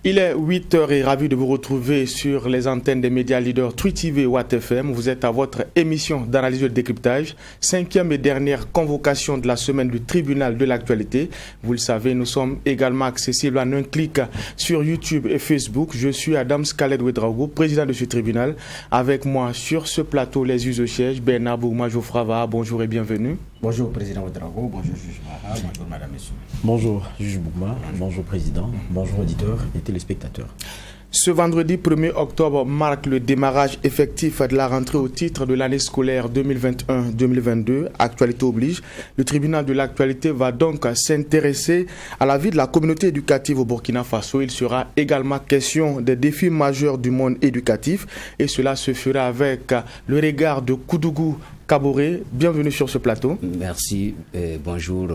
Il est 8h et ravi de vous retrouver sur les antennes des médias leaders Twi TV et Watt FM. Vous êtes à votre émission d'analyse et de décryptage, 5e et dernière convocation de la semaine du tribunal de l'actualité. Vous le savez, nous sommes également accessibles en un clic sur YouTube et Facebook. Je suis Adam Khaled Ouedraogo, président de ce tribunal. Avec moi sur ce plateau, les us-sièges, Bernard Bougma Jofrava. Bonjour et bienvenue. Bonjour Président Ouedraogo, bonjour Juge Maha, bonjour Madame Messieurs. Bonjour Juge Bougma, bonjour Président, bonjour auditeurs et téléspectateurs. Ce vendredi 1er octobre marque le démarrage effectif de la rentrée au titre de l'année scolaire 2021-2022. Actualité oblige, le tribunal de l'actualité va donc s'intéresser à la vie de la communauté éducative au Burkina Faso. Il sera également question des défis majeurs du monde éducatif et cela se fera avec le regard de Koudougou Kaboré. Bienvenue sur ce plateau. Merci et bonjour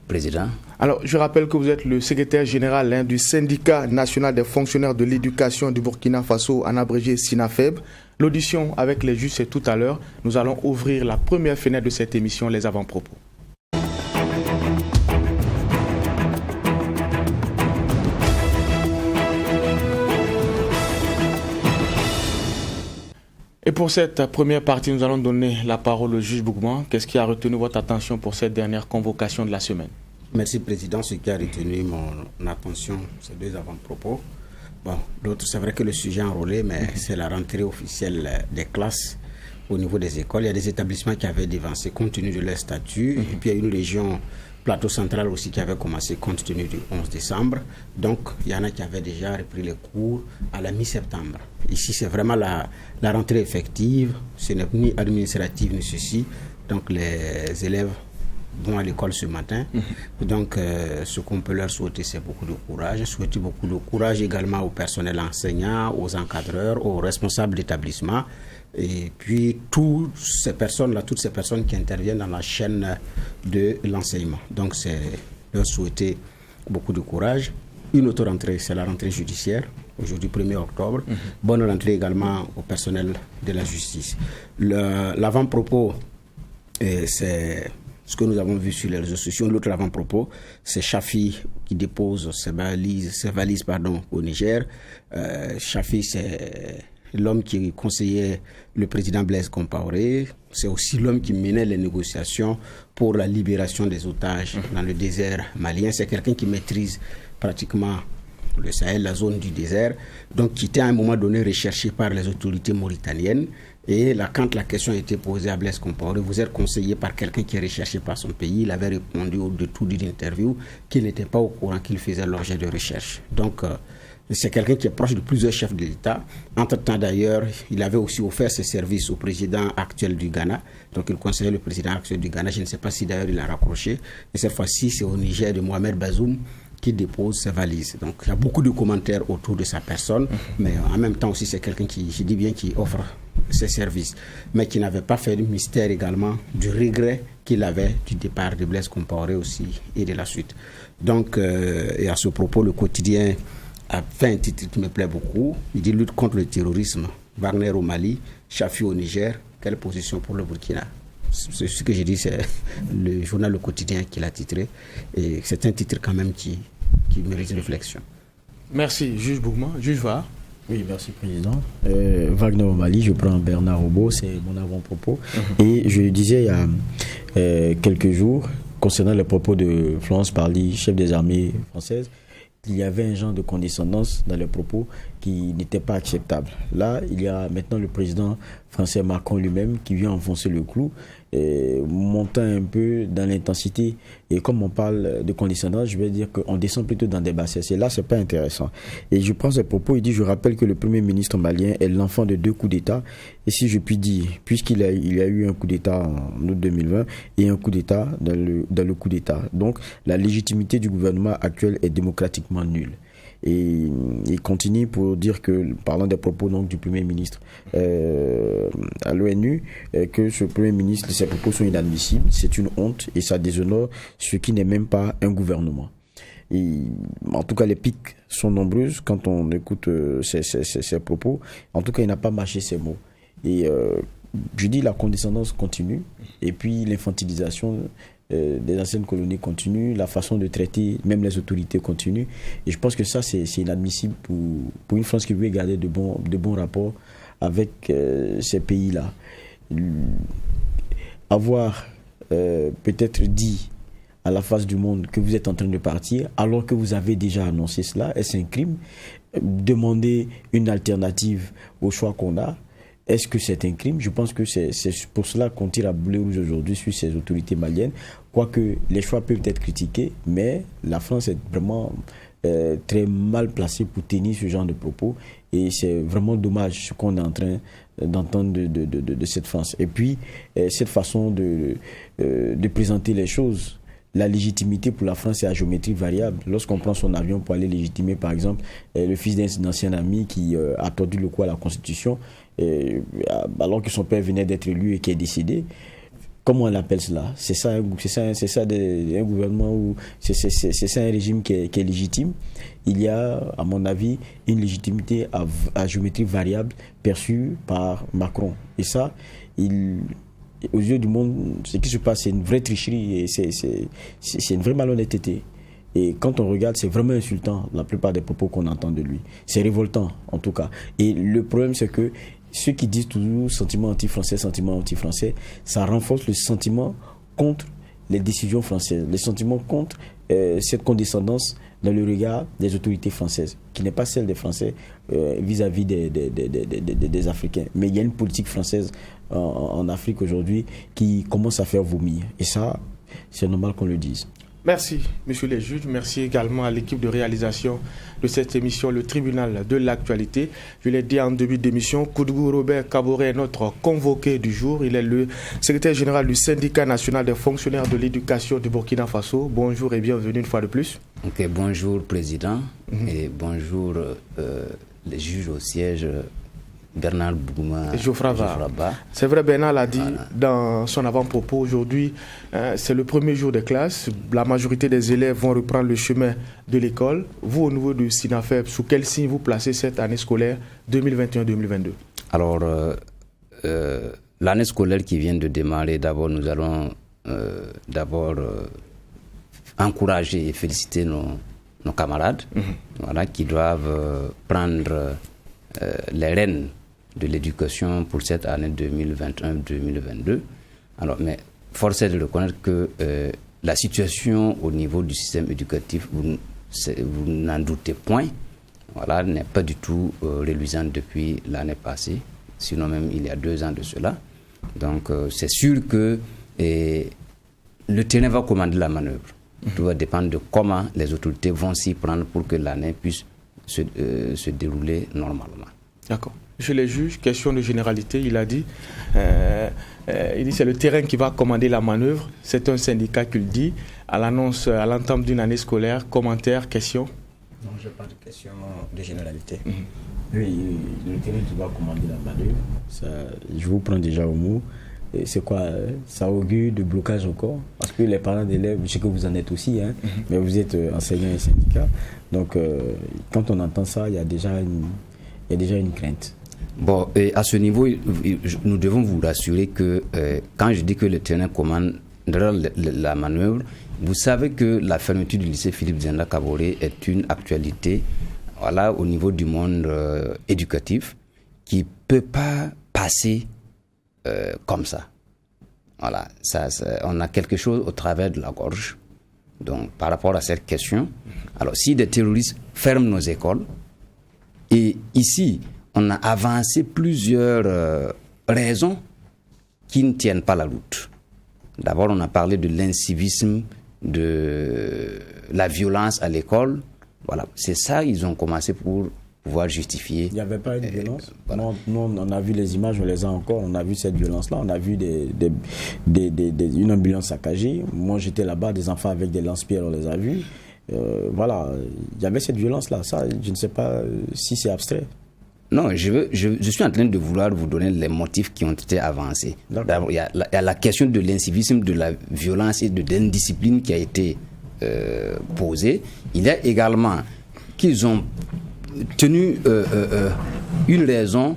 Président. Alors, je rappelle que vous êtes le secrétaire général du syndicat national des fonctionnaires de l'éducation du Burkina Faso, en abrégé SINAFEB. L'audition avec les juges, c'est tout à l'heure. Nous allons ouvrir la première fenêtre de cette émission, les avant-propos. Et pour cette première partie, nous allons donner la parole au juge Bougma. Qu'est-ce qui a retenu votre attention pour cette dernière convocation de la semaine? Merci Président. Ce qui a retenu mon attention, c'est deux avant-propos. Bon, d'autres, c'est vrai que le sujet est enrôlé, mais c'est la rentrée officielle des classes au niveau des écoles. Il y a des établissements qui avaient dévancé compte tenu de leur statut. Et puis il y a une région plateau central aussi qui avait commencé compte tenu du 11 décembre. Donc, il y en a qui avaient déjà repris les cours à la mi-septembre. Ici, c'est vraiment la rentrée effective. Ce n'est ni administratif ni ceci. Donc, les élèves vont à l'école ce matin. Donc, ce qu'on peut leur souhaiter, c'est beaucoup de courage. Souhaiter beaucoup de courage également au personnel enseignant, aux encadreurs, aux responsables d'établissement. Et puis, toutes ces personnes qui interviennent dans la chaîne de l'enseignement. Donc, c'est leur souhaiter beaucoup de courage. Une autre rentrée, c'est la rentrée judiciaire, aujourd'hui 1er octobre. Bonne rentrée également au personnel de la justice. L'avant-propos, c'est ce que nous avons vu sur les réseaux sociaux. L'autre avant-propos, c'est Chafi qui dépose ses valises au Niger. Chafi, c'est l'homme qui conseillait le président Blaise Compaoré. C'est aussi l'homme qui menait les négociations pour la libération des otages dans le désert malien. C'est quelqu'un qui maîtrise pratiquement le Sahel, la zone du désert, donc qui était à un moment donné recherché par les autorités mauritaniennes. Et là, quand la question a été posée à Blaise Compaoré, vous êtes conseillé par quelqu'un qui est recherché par son pays, il avait répondu au détour d'une interview qu'il n'était pas au courant qu'il faisait l'objet de recherche. Donc, c'est quelqu'un qui est proche de plusieurs chefs de l'État. Entre-temps, d'ailleurs, il avait aussi offert ses services au président actuel du Ghana. Donc, il conseillait le président actuel du Ghana. Je ne sais pas si d'ailleurs il a raccroché. Et cette fois-ci, c'est au Niger de Mohamed Bazoum qui dépose ses valises. Donc, il y a beaucoup de commentaires autour de sa personne. Mais en même temps aussi, c'est quelqu'un qui, je dis bien, qui offre ses services. Mais qui n'avait pas fait de mystère également du regret qu'il avait du départ de Blaise Compaoré aussi et de la suite. Donc, et à ce propos, le quotidien a fait un titre qui me plaît beaucoup. Il dit lutte contre le terrorisme. Wagner au Mali, Chafi au Niger. Quelle position pour le Burkina? C'est ce que j'ai dit, c'est le journal Le Quotidien qui l'a titré. Et c'est un titre quand même qui mérite réflexion. Merci, juge Bougma. Juge Va. Oui, merci Président. Wagner au Mali, je prends Bernard Robo, c'est mon avant-propos. Et je disais il y a quelques jours, concernant les propos de Florence Parly, chef des armées françaises, il y avait un genre de condescendance dans les propos qui n'était pas acceptable. Là, il y a maintenant le président français Macron lui-même qui vient enfoncer le clou, montant un peu dans l'intensité. Et comme on parle de condescendance, je vais dire qu'on descend plutôt dans des bassesses. Et là, c'est pas intéressant. Et je prends ce propos, il dit, je rappelle que le premier ministre malien est l'enfant de 2 coups d'État. Et si je puis dire, puisqu'il y a eu un coup d'État en août 2020 et un coup d'État dans le coup d'État. Donc, la légitimité du gouvernement actuel est démocratiquement nulle. Et il continue pour dire que, parlant des propos donc, du Premier ministre à l'ONU, que ce Premier ministre, ces propos sont inadmissibles, c'est une honte et ça déshonore ce qui n'est même pas un gouvernement. Et, en tout cas, les piques sont nombreuses quand on écoute ces propos. En tout cas, il n'a pas mâché ces mots. Et je dis la condescendance continue, et puis l'infantilisation des anciennes colonies continue, la façon de traiter même les autorités continue. Et je pense que ça, c'est inadmissible pour une France qui veut garder de bons rapports avec ces pays-là. Avoir peut-être dit à la face du monde que vous êtes en train de partir, alors que vous avez déjà annoncé cela, est-ce un crime? Demander une alternative au choix qu'on a, est-ce que c'est un crime? Je pense que c'est pour cela qu'on tire à boulet rouge aujourd'hui sur ces autorités maliennes. Quoique les choix peuvent être critiqués, mais la France est vraiment très mal placée pour tenir ce genre de propos. Et c'est vraiment dommage ce qu'on est en train d'entendre de cette France. Et puis, cette façon de présenter les choses, la légitimité pour la France est à géométrie variable. Lorsqu'on prend son avion pour aller légitimer, par exemple, le fils d'un ancien ami qui a tordu le cou à la Constitution, alors que son père venait d'être élu et qui est décédé, comment on appelle cela? C'est ça un gouvernement ou c'est ça un régime qui est légitime? Il y a, à mon avis, une légitimité à géométrie variable perçue par Macron. Et ça, aux yeux du monde, ce qui se passe, c'est une vraie tricherie et c'est une vraie malhonnêteté. Et quand on regarde, c'est vraiment insultant, la plupart des propos qu'on entend de lui. C'est révoltant, en tout cas. Et le problème, c'est que ceux qui disent toujours sentiment anti-français, ça renforce le sentiment contre les décisions françaises, le sentiment contre cette condescendance dans le regard des autorités françaises, qui n'est pas celle des Français vis-à-vis des Africains. Mais il y a une politique française en Afrique aujourd'hui qui commence à faire vomir. Et ça, c'est normal qu'on le dise. Merci, messieurs les juges. Merci également à l'équipe de réalisation de cette émission, le tribunal de l'actualité. Je l'ai dit en début d'émission, Koudgou Robert Kaboré est notre convoqué du jour. Il est le secrétaire général du syndicat national des fonctionnaires de l'éducation du Burkina Faso. Bonjour et bienvenue une fois de plus. Ok, bonjour président et bonjour les juges au siège. Bernard Bougouma et Geoffroy Ba. C'est vrai, Bernard l'a dit dans son avant-propos. Aujourd'hui, c'est le premier jour des classes. La majorité des élèves vont reprendre le chemin de l'école. Vous, au niveau du SINAFEB, sous quel signe vous placez cette année scolaire 2021-2022? Alors, l'année scolaire qui vient de démarrer, d'abord, nous allons encourager et féliciter nos camarades qui doivent prendre les rênes de l'éducation pour cette année 2021-2022. Alors, mais force est de reconnaître que la situation au niveau du système éducatif, vous n'en doutez point, n'est pas du tout reluisante depuis l'année passée, sinon même il y a 2 ans de cela. Donc, c'est sûr que le terrain va commander la manœuvre. Tout va dépendre de comment les autorités vont s'y prendre pour que l'année puisse se dérouler normalement. D'accord. Monsieur les juges, question de généralité, il a dit, c'est le terrain qui va commander la manœuvre. C'est un syndicat qui le dit. À l'annonce, à l'entame d'une année scolaire, commentaire, question? Non, je n'ai pas de question de généralité. Oui, le terrain qui va commander la manœuvre, ça, je vous prends déjà au mot. C'est quoi? Ça augure de blocage encore? Parce que les parents d'élèves, je sais que vous en êtes aussi, mais vous êtes enseignant et syndicat. Donc, quand on entend ça, il y a déjà une crainte. Bon, et à ce niveau, nous devons vous rassurer que quand je dis que le terrain commande la manœuvre, vous savez que la fermeture du lycée Philippe Zenda Kaboré est une actualité au niveau du monde éducatif qui ne peut pas passer comme ça. On a quelque chose au travers de la gorge. Donc, par rapport à cette question, alors si des terroristes ferment nos écoles, et ici, on a avancé plusieurs raisons qui ne tiennent pas la route. D'abord, on a parlé de l'incivisme, de la violence à l'école. Voilà, c'est ça ils ont commencé pour pouvoir justifier. Il n'y avait pas eu de violence. Nous, on a vu les images, on les a encore. On a vu cette violence-là. On a vu une ambulance saccagée. Moi, j'étais là-bas, des enfants avec des lance-pierres, on les a vus. Il y avait cette violence-là. Ça, je ne sais pas si c'est abstrait. Non, je suis en train de vouloir vous donner les motifs qui ont été avancés. D'abord, il y a la question de l'incivisme, de la violence et de l'indiscipline qui a été posée. Il y a également qu'ils ont tenu une raison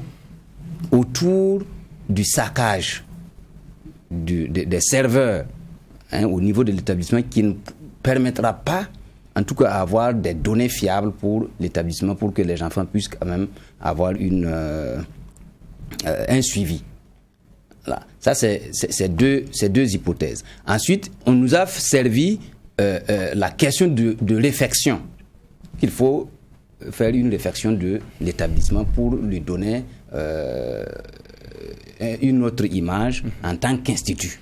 autour du saccage des serveurs au niveau de l'établissement qui ne permettra pas, en tout cas, à avoir des données fiables pour l'établissement, pour que les enfants puissent quand même avoir un suivi. Là. Ça, c'est deux hypothèses. Ensuite, on nous a servi la question de réfection, qu'il faut faire une réfection de l'établissement pour lui donner une autre image en tant qu'institut.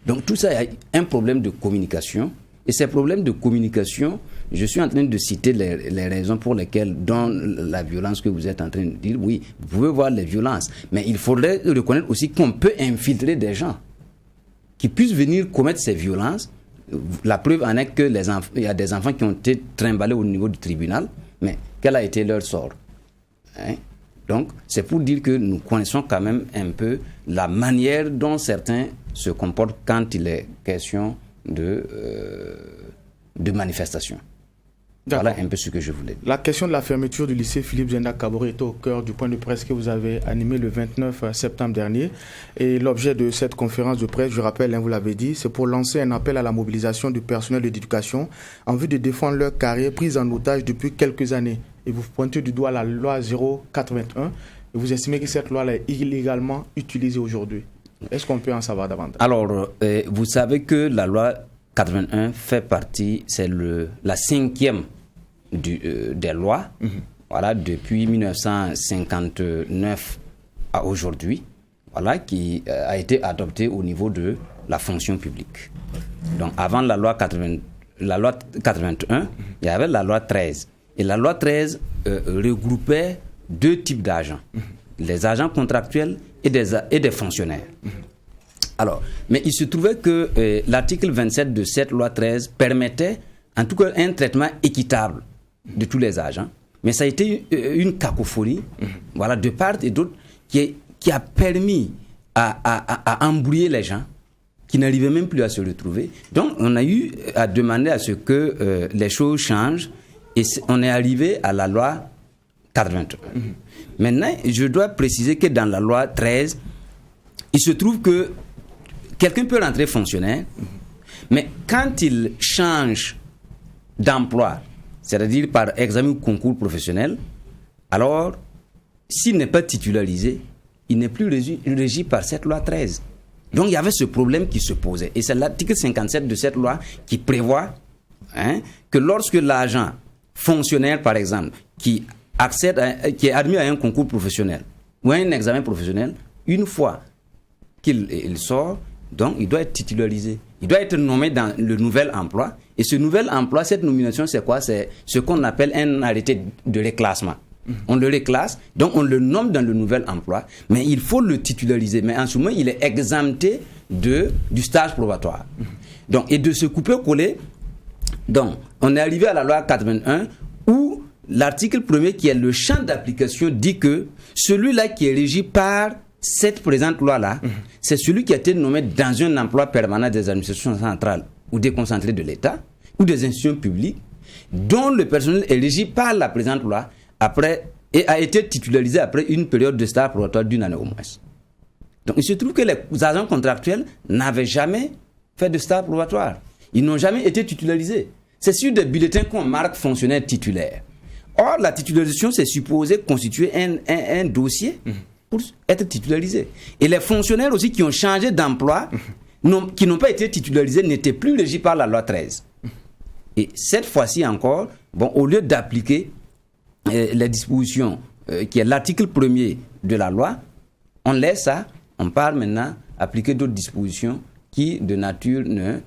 Donc tout ça, il y a un problème de communication. Et ces problèmes de communication, je suis en train de citer les raisons pour lesquelles, dans la violence que vous êtes en train de dire, oui, vous pouvez voir les violences, mais il faudrait reconnaître aussi qu'on peut infiltrer des gens qui puissent venir commettre ces violences. La preuve en est que il y a des enfants qui ont été trimballés au niveau du tribunal, mais quel a été leur sort? Donc, c'est pour dire que nous connaissons quand même un peu la manière dont certains se comportent quand il est question de manifestation. Voilà un peu ce que je voulais dire. La question de la fermeture du lycée Philippe Zenda Kaboré est au cœur du point de presse que vous avez animé le 29 septembre dernier. Et l'objet de cette conférence de presse, je rappelle, vous l'avez dit, c'est pour lancer un appel à la mobilisation du personnel d'éducation en vue de défendre leur carrière prise en otage depuis quelques années. Et vous pointez du doigt la loi 081 et vous estimez que cette loi est illégalement utilisée aujourd'hui. Est-ce qu'on peut en savoir davantage? Alors, vous savez que la loi 81 fait partie, c'est la 5e des lois, voilà, depuis 1959 à aujourd'hui, voilà, qui a été adoptée au niveau de la fonction publique. Donc, avant la loi 81, il y avait la loi 13. Et la loi 13 regroupait deux types d'agents, les agents contractuels et des fonctionnaires. Alors, mais il se trouvait que l'article 27 de cette loi 13 permettait en tout cas un traitement équitable de tous les agents. Mais ça a été une cacophonie, voilà, de part et d'autre, qui a permis à embrouiller les gens qui n'arrivaient même plus à se retrouver. Donc, on a eu à demander à ce que les choses changent et on est arrivé à la loi 81. Maintenant, je dois préciser que dans la loi 13, il se trouve que quelqu'un peut rentrer fonctionnaire, mais quand il change d'emploi, c'est-à-dire par examen ou concours professionnel, alors, s'il n'est pas titularisé, il n'est plus régi par cette loi 13. Donc, il y avait ce problème qui se posait. Et c'est l'article 57 de cette loi qui prévoit que lorsque l'agent fonctionnaire, par exemple, qui est admis à un concours professionnel ou à un examen professionnel, une fois qu'il sort, donc il doit être titularisé. Il doit être nommé dans le nouvel emploi. Et ce nouvel emploi, cette nomination, c'est quoi? C'est ce qu'on appelle un arrêté de reclassement. On le reclasse, donc on le nomme dans le nouvel emploi, mais il faut le titulariser. Mais en ce moment, il est exempté du stage probatoire. Donc, et de ce couper-coller, donc, on est arrivé à la loi 81 où l'article 1er, qui est le champ d'application, dit que celui-là qui est régi par cette présente loi-là, c'est celui qui a été nommé dans un emploi permanent des administrations centrales ou déconcentrées de l'État ou des institutions publiques, dont le personnel est régi par la présente loi et a été titularisé après une période de stage probatoire d'1 année au moins. Donc il se trouve que les agents contractuels n'avaient jamais fait de stage probatoire. Ils n'ont jamais été titularisés. C'est sur des bulletins qu'on marque fonctionnaire titulaire. Or, la titularisation, c'est supposé constituer un dossier pour être titularisé. Et les fonctionnaires aussi qui ont changé d'emploi, qui n'ont pas été titularisés, n'étaient plus régis par la loi 13. Et cette fois-ci encore, bon, au lieu d'appliquer les dispositions, qui est l'article 1er de la loi, on laisse ça, on part maintenant appliquer d'autres dispositions qui, de nature, ne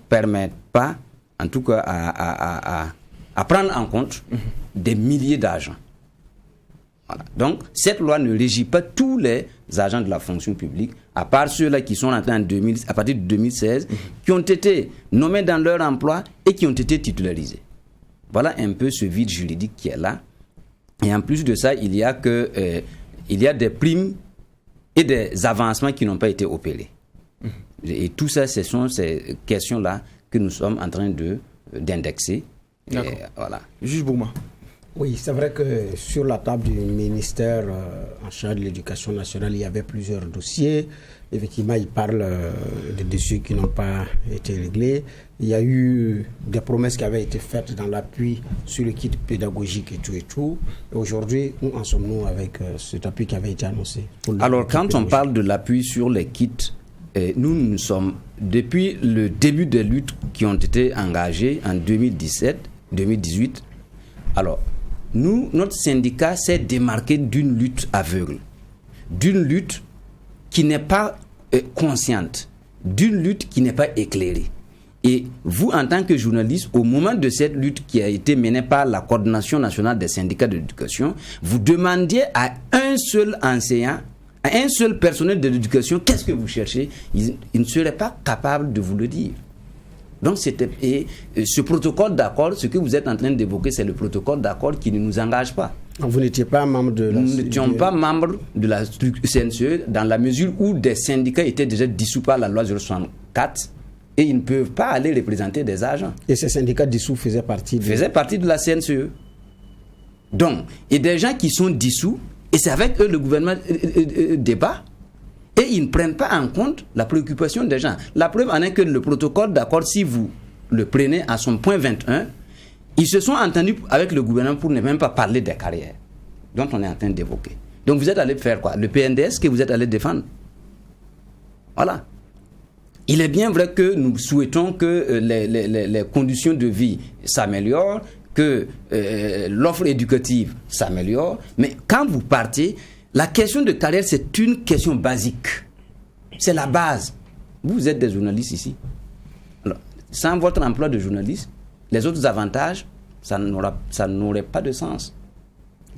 permettent pas, en tout cas, à prendre en compte des milliers d'agents. Voilà. Donc, cette loi ne régit pas tous les agents de la fonction publique, à part ceux-là qui sont entrés à partir de 2016, qui ont été nommés dans leur emploi et qui ont été titularisés. Voilà un peu ce vide juridique qui est là. Et en plus de ça, il y a des primes et des avancements qui n'ont pas été opérés. Et tout ça, ce sont ces questions-là que nous sommes en train d'indexer. D'accord. Voilà. Juge Bouma, Oui, c'est vrai que sur la table du ministère en charge de l'éducation nationale, il y avait plusieurs dossiers. Effectivement, il parle de dossiers qui n'ont pas été réglés. Il y a eu des promesses qui avaient été faites dans l'appui sur le kit pédagogique et tout et tout. Et aujourd'hui, où en sommes-nous avec cet appui qui avait été annoncé? Alors, quand on parle de l'appui sur les kits, nous sommes, depuis le début des luttes qui ont été engagées en 2018, alors, notre syndicat s'est démarqué d'une lutte aveugle, d'une lutte qui n'est pas consciente, d'une lutte qui n'est pas éclairée. Et vous, en tant que journaliste, au moment de cette lutte qui a été menée par la Coordination nationale des syndicats de l'éducation, vous demandiez à un seul enseignant, à un seul personnel de l'éducation, qu'est-ce que vous cherchez? Il ne serait pas capable de vous le dire. Donc, ce protocole d'accord, ce que vous êtes en train d'évoquer, c'est le protocole d'accord qui ne nous engage pas. Vous n'étiez pas membre de la... Nous n'étions pas membres de la CNCE dans la mesure où des syndicats étaient déjà dissous par la loi 064 et ils ne peuvent pas aller représenter des agents. Et ces syndicats dissous faisaient partie de la CNCE. Donc, et des gens qui sont dissous, et c'est avec eux le gouvernement débat. Et ils ne prennent pas en compte la préoccupation des gens. La preuve en est que le protocole d'accord, si vous le prenez à son point 21, ils se sont entendus avec le gouvernement pour ne même pas parler des carrières dont on est en train d'évoquer. Donc vous êtes allé faire quoi? Le PNDS que vous êtes allé défendre. Voilà. Il est bien vrai que nous souhaitons que les conditions de vie s'améliorent, que l'offre éducative s'améliore, mais quand vous partez, la question de carrière, c'est une question basique. C'est la base. Vous êtes des journalistes ici. Alors, sans votre emploi de journaliste, les autres avantages, ça n'aurait pas de sens.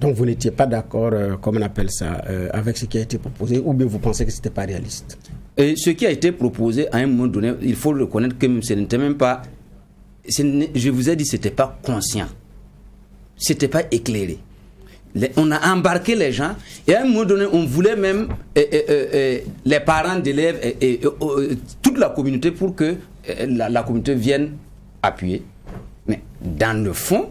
Donc vous n'étiez pas d'accord, comme on appelle ça, avec ce qui a été proposé, ou bien vous pensez que ce n'était pas réaliste? Et ce qui a été proposé, à un moment donné, il faut reconnaître que ce n'était même pas... Je vous ai dit, ce n'était pas conscient. Ce n'était pas éclairé. On a embarqué les gens et à un moment donné, on voulait même les parents d'élèves et toute la communauté pour que la communauté vienne appuyer. Mais dans le fond,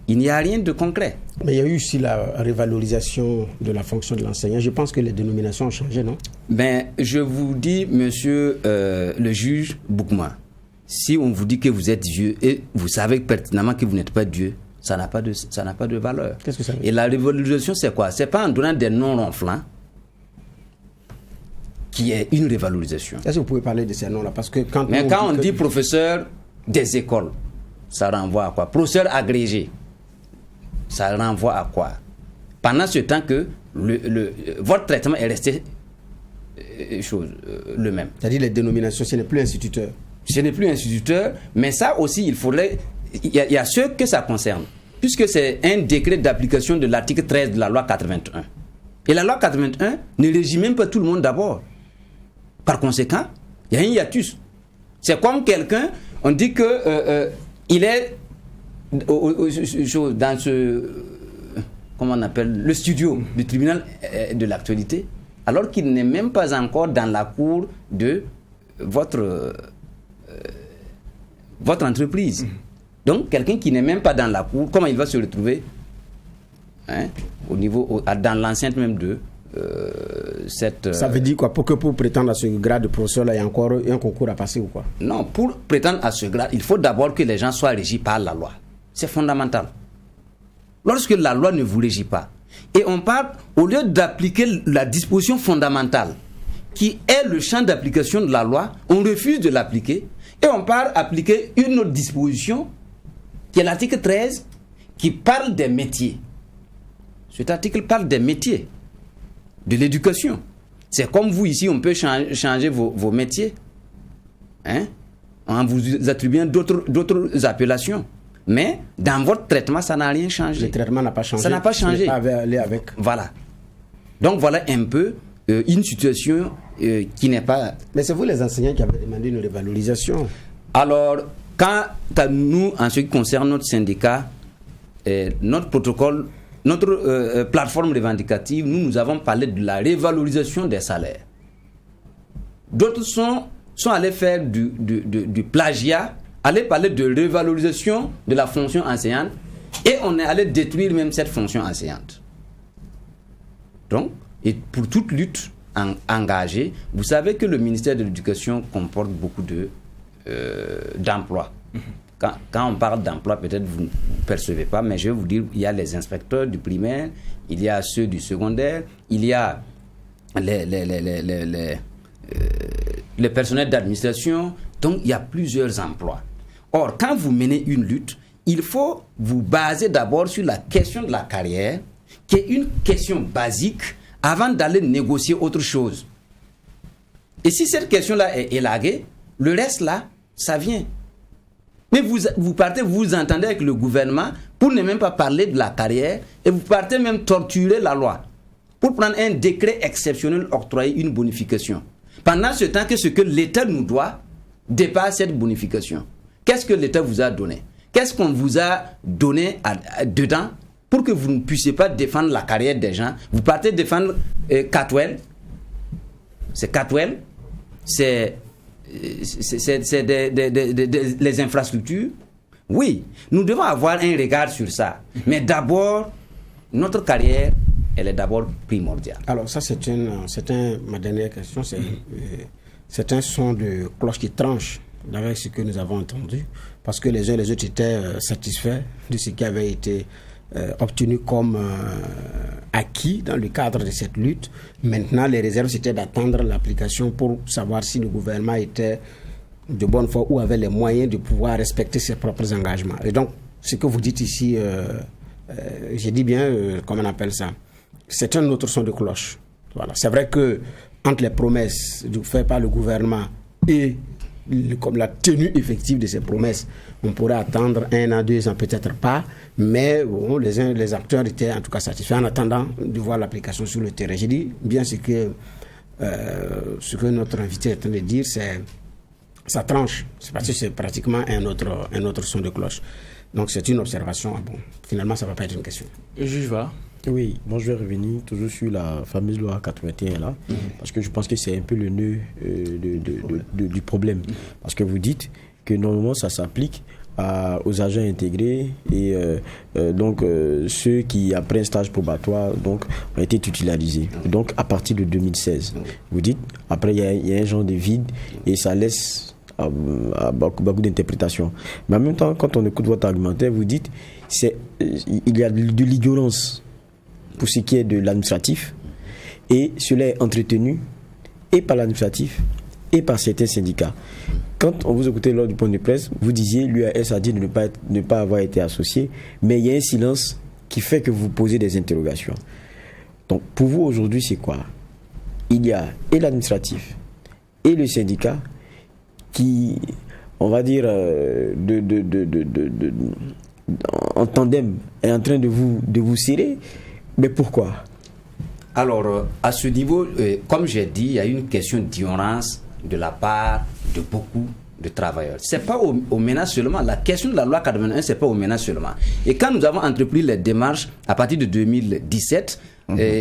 il n'y a rien de concret. Mais il y a eu aussi la révalorisation de la fonction de l'enseignant. Je pense que les dénominations ont changé, non? Ben, je vous dis, monsieur le juge Boukma, si on vous dit que vous êtes Dieu et vous savez pertinemment que vous n'êtes pas Dieu, ça n'a pas de valeur. Qu'est-ce que ça veut dire? Et la révalorisation, c'est quoi? C'est pas en donnant des noms ronflants qui est une révalorisation. Est-ce que vous pouvez parler de ces noms-là? Parce que quand on dit professeur des écoles, ça renvoie à quoi? Professeur agrégé, ça renvoie à quoi? Pendant ce temps que votre traitement est resté le même. C'est-à-dire les dénominations, ce n'est plus instituteur. Ce n'est plus instituteur, mais ça aussi, il faudrait... Il y a ceux que ça concerne, puisque c'est un décret d'application de l'article 13 de la loi 81. Et la loi 81 ne régit même pas tout le monde d'abord. Par conséquent, il y a un hiatus. C'est comme quelqu'un, on dit que il est dans ce... Comment on appelle? Le studio du tribunal de l'actualité, alors qu'il n'est même pas encore dans la cour de votre entreprise. Donc, quelqu'un qui n'est même pas dans la cour, comment il va se retrouver dans l'enceinte même de cette... Ça veut dire quoi? Pour prétendre à ce grade de professeur, là, il y a encore un concours à passer ou quoi? Non, pour prétendre à ce grade, il faut d'abord que les gens soient régis par la loi. C'est fondamental. Lorsque la loi ne vous régit pas, et on parle, au lieu d'appliquer la disposition fondamentale, qui est le champ d'application de la loi, on refuse de l'appliquer, et on part appliquer une autre disposition, qui est l'article 13, qui parle des métiers. Cet article parle des métiers, de l'éducation. C'est comme vous ici, on peut changer vos métiers, en vous attribuant d'autres appellations. Mais dans votre traitement, ça n'a rien changé. Le traitement n'a pas changé. Ça n'a pas changé. Pas aller avec. Voilà. Donc voilà un peu une situation qui n'est pas... Mais c'est vous les enseignants qui avez demandé une révalorisation. Alors, quant à nous, en ce qui concerne notre syndicat, notre protocole, notre plateforme revendicative, nous avons parlé de la révalorisation des salaires. D'autres sont allés faire du plagiat, aller parler de révalorisation de la fonction enseignante, et on est allé détruire même cette fonction enseignante. Donc, et pour toute lutte engagée, vous savez que le ministère de l'Éducation comporte beaucoup d'emplois. Quand on parle d'emploi, peut-être vous ne percevez pas, mais je vais vous dire, il y a les inspecteurs du primaire, il y a ceux du secondaire, il y a les personnels d'administration, donc il y a plusieurs emplois. Or, quand vous menez une lutte, il faut vous baser d'abord sur la question de la carrière, qui est une question basique, avant d'aller négocier autre chose. Et si cette question-là est élaguée, le reste là, ça vient. Mais vous partez, vous entendez avec le gouvernement pour ne même pas parler de la carrière et vous partez même torturer la loi pour prendre un décret exceptionnel, octroyer une bonification. Pendant ce temps que ce que l'État nous doit dépasse cette bonification. Qu'est-ce que l'État vous a donné? Qu'est-ce qu'on vous a donné dedans pour que vous ne puissiez pas défendre la carrière des gens? Vous partez défendre Catwell. C'est Catwell. C'est les infrastructures. Oui, nous devons avoir un regard sur ça. Mais d'abord, notre carrière, elle est d'abord primordiale. Alors ça, ma dernière question, c'est un son de cloche qui tranche avec ce que nous avons entendu, parce que les uns et les autres étaient satisfaits de ce qui avait été obtenu comme acquis dans le cadre de cette lutte. Maintenant, les réserves, c'était d'attendre l'application pour savoir si le gouvernement était de bonne foi ou avait les moyens de pouvoir respecter ses propres engagements. Et donc, ce que vous dites ici, j'ai dit bien, comment on appelle ça, c'est un autre son de cloche. Voilà. C'est vrai que entre les promesses faites par le gouvernement et comme la tenue effective de ces promesses, on pourrait attendre 1 an, 2 ans, peut-être pas, mais bon, les acteurs étaient en tout cas satisfaits en attendant de voir l'application sur le terrain. J'ai dit bien ce que notre invité est en train de dire, c'est ça tranche, c'est parce que c'est pratiquement un autre son de cloche. Donc c'est une observation. Bon, finalement, ça ne va pas être une question. Juge va. Oui, moi je vais revenir toujours sur la fameuse loi 81 là, parce que je pense que c'est un peu le nœud du problème. Parce que vous dites que normalement ça s'applique aux agents intégrés et donc ceux qui après un stage probatoire donc ont été titularisés. Donc à partir de 2016, vous dites après il y a un genre de vide et ça laisse à beaucoup d'interprétations. Mais en même temps, quand on écoute votre argumentaire, vous dites il y a de l'ignorance pour ce qui est de l'administratif, et cela est entretenu et par l'administratif et par certains syndicats. Quand on vous écoutait lors du point de presse, vous disiez l'UAS a dit de ne pas avoir été associé, mais il y a un silence qui fait que vous posez des interrogations. Donc pour vous aujourd'hui, c'est quoi? Il y a et l'administratif et le syndicat qui, on va dire, en tandem est en train de vous serrer. Mais pourquoi? Alors, à ce niveau, comme j'ai dit, il y a une question d'ignorance de la part de beaucoup de travailleurs. Ce n'est pas au MENA seulement. La question de la loi 81, ce n'est pas au MENA seulement. Et quand nous avons entrepris les démarches à partir de 2017,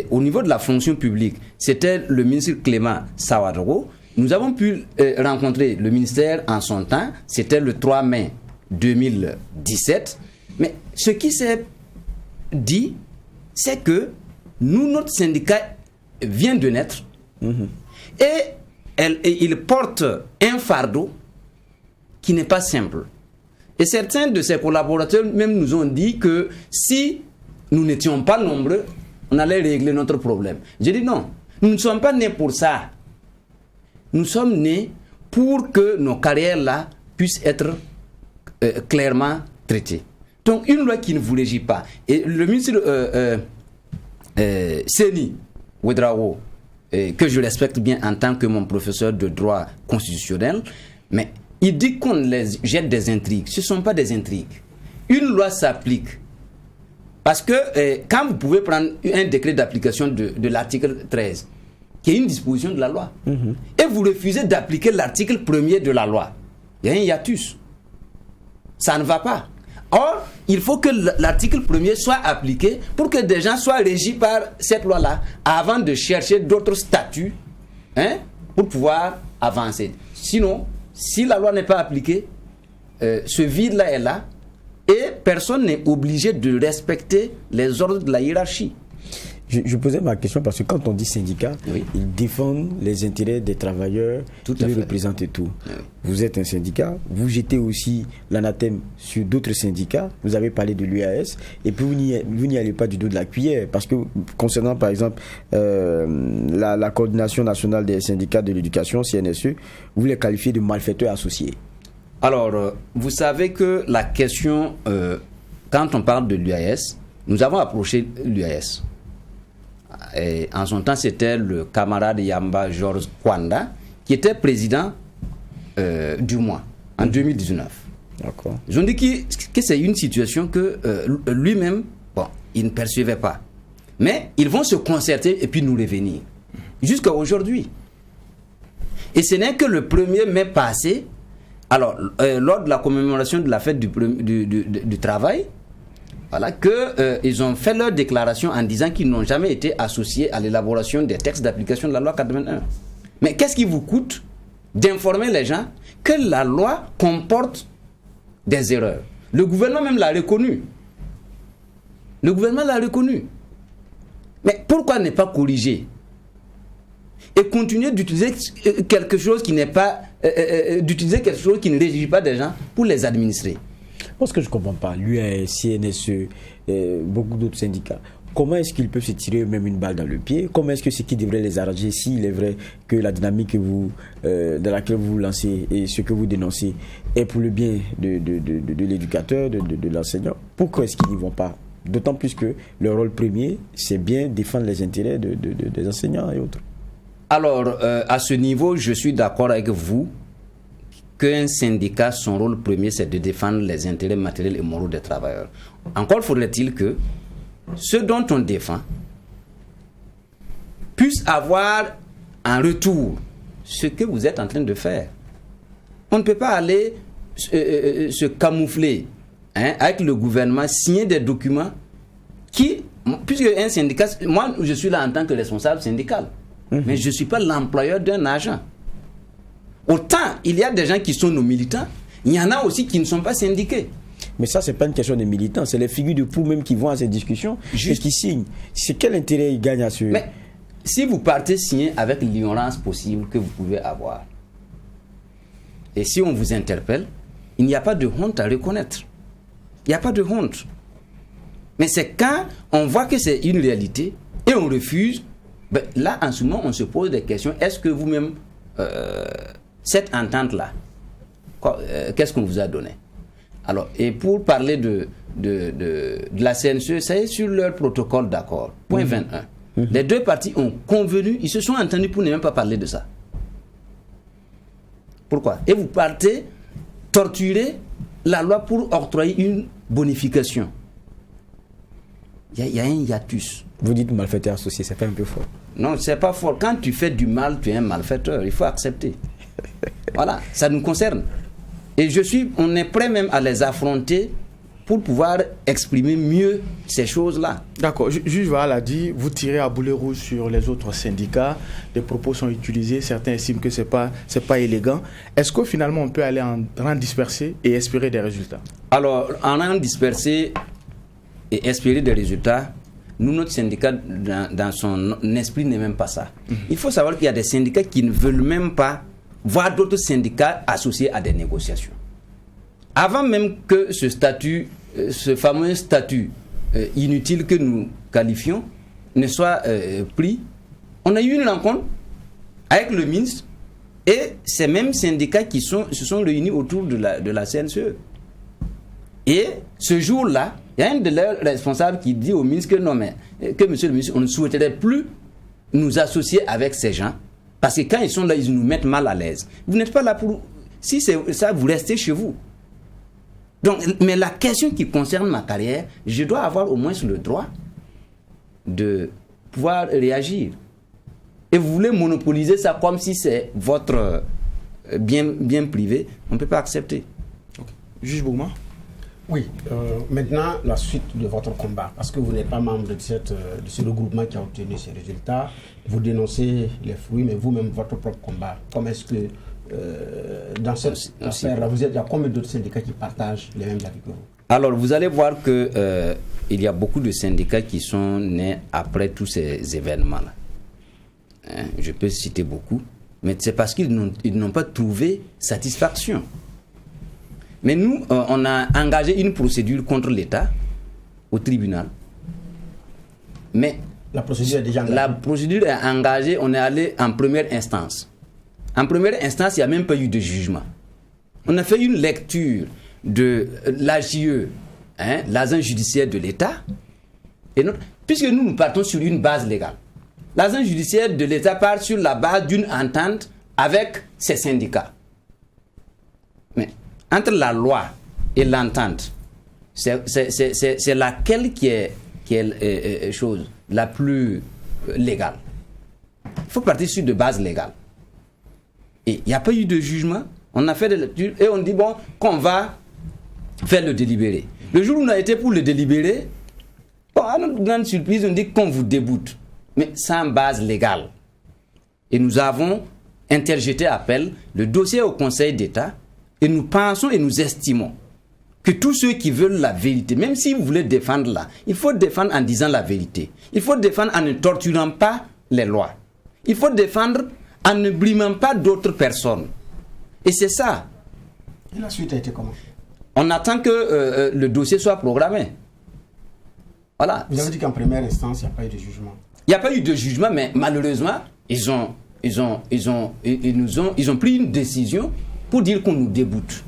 au niveau de la fonction publique, c'était le ministre Clément Sawadro. Nous avons pu rencontrer le ministère en son temps, c'était le 3 mai 2017. Mais ce qui s'est dit, c'est que notre syndicat vient de naître et il porte un fardeau qui n'est pas simple. Et certains de ses collaborateurs même nous ont dit que si nous n'étions pas nombreux, on allait régler notre problème. J'ai dit non, nous ne sommes pas nés pour ça. Nous sommes nés pour que nos carrières-là puissent être clairement traitées. Donc, une loi qui ne vous régit pas. Et le ministre Seni Ouedraogo, que je respecte bien en tant que mon professeur de droit constitutionnel, mais il dit qu'on les jette des intrigues. Ce ne sont pas des intrigues. Une loi s'applique. Parce que quand vous pouvez prendre un décret d'application de l'article 13, qui est une disposition de la loi, et vous refusez d'appliquer l'article 1er de la loi, il y a un hiatus. Ça ne va pas. Or, il faut que l'article 1er soit appliqué pour que des gens soient régis par cette loi-là avant de chercher d'autres statuts pour pouvoir avancer. Sinon, si la loi n'est pas appliquée, ce vide-là est là et personne n'est obligé de respecter les ordres de la hiérarchie. Je posais ma question parce que quand on dit syndicat, Oui. ils défendent les intérêts des travailleurs, Tout ils à les fait. représentent et tout. Oui. Vous êtes un syndicat, vous jetez aussi l'anathème sur d'autres syndicats, vous avez parlé de l'UAS, et puis vous n'y allez pas du dos de la cuillère, parce que concernant par exemple la coordination nationale des syndicats de l'éducation, CNSE, vous les qualifiez de malfaiteurs associés. Alors, vous savez que la question, quand on parle de l'UAS, nous avons approché l'UAS. Et en son temps, c'était le camarade Yamba Georges Kwanda, qui était président du mois, en 2019. D'accord. Ils ont dit que c'est une situation que lui-même, bon, il ne percevait pas. Mais ils vont se concerter et puis nous revenir. Jusqu'à aujourd'hui. Et ce n'est que le 1er mai passé, alors, lors de la commémoration de la fête du travail, voilà, ils ont fait leur déclaration en disant qu'ils n'ont jamais été associés à l'élaboration des textes d'application de la loi 81. Mais qu'est-ce qui vous coûte d'informer les gens que la loi comporte des erreurs? Le gouvernement même l'a reconnu. Le gouvernement l'a reconnu. Mais pourquoi ne pas corriger et continuer d'utiliser quelque chose qui n'est pas d'utiliser quelque chose qui ne régit pas des gens pour les administrer? Moi, ce que je ne comprends pas, l'UAS, CNSE, beaucoup d'autres syndicats, comment est-ce qu'ils peuvent se tirer eux-mêmes une balle dans le pied? Comment est-ce que ce qui devrait les arranger, s'il est vrai que la dynamique dans laquelle vous vous lancez et ce que vous dénoncez est pour le bien de l'éducateur, de l'enseignant? Pourquoi est-ce qu'ils n'y vont pas? D'autant plus que le rôle premier, c'est bien défendre les intérêts des enseignants et autres. Alors, à ce niveau, je suis d'accord avec vous qu'un syndicat, son rôle premier, c'est de défendre les intérêts matériels et moraux des travailleurs. Encore faudrait-il que ce dont on défend puisse avoir en retour ce que vous êtes en train de faire. On ne peut pas aller se camoufler avec le gouvernement, signer des documents qui, puisque un syndicat, moi je suis là en tant que responsable syndical, mais je ne suis pas l'employeur d'un agent. Autant il y a des gens qui sont nos militants, il y en a aussi qui ne sont pas syndiqués. Mais ça, ce n'est pas une question de militants, c'est les figures de proue même qui vont à ces discussions et qui signent. C'est quel intérêt ils gagnent à ce... Mais si vous partez signer avec l'ignorance possible que vous pouvez avoir, et si on vous interpelle, il n'y a pas de honte à reconnaître. Il n'y a pas de honte. Mais c'est quand on voit que c'est une réalité et on refuse, ben là, en ce moment, on se pose des questions. Est-ce que vous-même, cette entente-là, qu'est-ce qu'on vous a donné? Alors, et pour parler de la CNSE, c'est sur leur protocole d'accord, point 21. Les deux parties ont convenu, ils se sont entendus pour ne même pas parler de ça. Pourquoi? Et vous partez torturer la loi pour octroyer une bonification. Il y a un hiatus. Vous dites malfaiteur associé, c'est pas un peu fort? Non, c'est pas fort. Quand tu fais du mal, tu es un malfaiteur. Il faut accepter. Voilà, ça nous concerne. Et on est prêt même à les affronter pour pouvoir exprimer mieux ces choses-là. D'accord. Juge Vaal a dit, vous tirez à boulet rouge sur les autres syndicats, des propos sont utilisés, certains estiment que c'est pas élégant. Est-ce que finalement on peut aller en rang dispersé et espérer des résultats? Alors, en rang dispersé et espérer des résultats, nous, notre syndicat, dans son esprit, n'est même pas ça. Il faut savoir qu'il y a des syndicats qui ne veulent même pas voir d'autres syndicats associés à des négociations. Avant même que ce fameux statut inutile que nous qualifions ne soit pris, on a eu une rencontre avec le ministre et ces mêmes syndicats qui se sont réunis autour de la CNCE. Et ce jour-là, il y a un de leurs responsables qui dit au ministre que non, mais que monsieur le ministre, on ne souhaiterait plus nous associer avec ces gens parce que quand ils sont là, ils nous mettent mal à l'aise. Vous n'êtes pas là pour... Si c'est ça, vous restez chez vous. Donc, mais la question qui concerne ma carrière, je dois avoir au moins le droit de pouvoir réagir. Et vous voulez monopoliser ça comme si c'est votre bien privé, on ne peut pas accepter. Okay. Juge Bouma. Oui, maintenant la suite de votre combat, parce que vous n'êtes pas membre de ce regroupement qui a obtenu ces résultats, vous dénoncez les fruits, mais vous-même votre propre combat. Comment est-ce que dans cette affaire-là, il y a combien d'autres syndicats qui partagent les mêmes avis que vous? Alors, vous allez voir que il y a beaucoup de syndicats qui sont nés après tous ces événements-là. Hein, je peux citer beaucoup, mais c'est parce qu'ils n'ont pas trouvé satisfaction. Mais nous, on a engagé une procédure contre l'État au tribunal. Mais la procédure est déjà engagée. La procédure est engagée, on est allé en première instance. En première instance, il n'y a même pas eu de jugement. On a fait une lecture de l'AJE, l'agent judiciaire de l'État, puisque nous partons sur une base légale. L'agent judiciaire de l'État part sur la base d'une entente avec ses syndicats. Mais entre la loi et l'entente, c'est laquelle qui est chose la plus légale. Il faut partir sur de bases légales. Et il n'y a pas eu de jugement. On a fait des lectures et on dit bon, qu'on va faire le délibéré. Le jour où on a été pour le délibéré, bon, à notre grande surprise, on dit qu'on vous déboute. Mais sans base légale. Et nous avons interjeté appel, le dossier au Conseil d'État, et nous pensons et nous estimons que tous ceux qui veulent la vérité, même si vous voulez défendre là, il faut défendre en disant la vérité. Il faut défendre en ne torturant pas les lois. Il faut défendre en ne brimant pas d'autres personnes. Et c'est ça. Et la suite a été comment? On attend que le dossier soit programmé. Voilà. Vous avez dit qu'en première instance, il n'y a pas eu de jugement. Il n'y a pas eu de jugement, mais malheureusement, ils ont pris une décision pour dire qu'on nous déboute.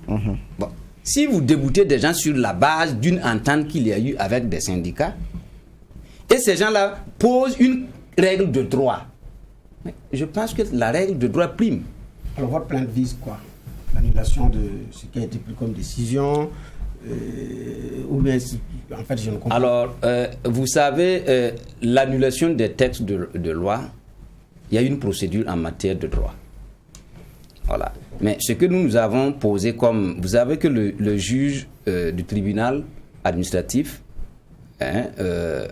Bon. Si vous déboutez des gens sur la base d'une entente qu'il y a eu avec des syndicats, et ces gens-là posent une règle de droit, mais je pense que la règle de droit prime. Alors votre plainte vise quoi? L'annulation de ce qui a été pris comme décision ou bien, en fait, je ne comprends pas. Alors, vous savez, l'annulation des textes de loi, il y a une procédure en matière de droit. Voilà. Mais ce que nous avons posé comme... Vous savez que le juge du tribunal administratif ne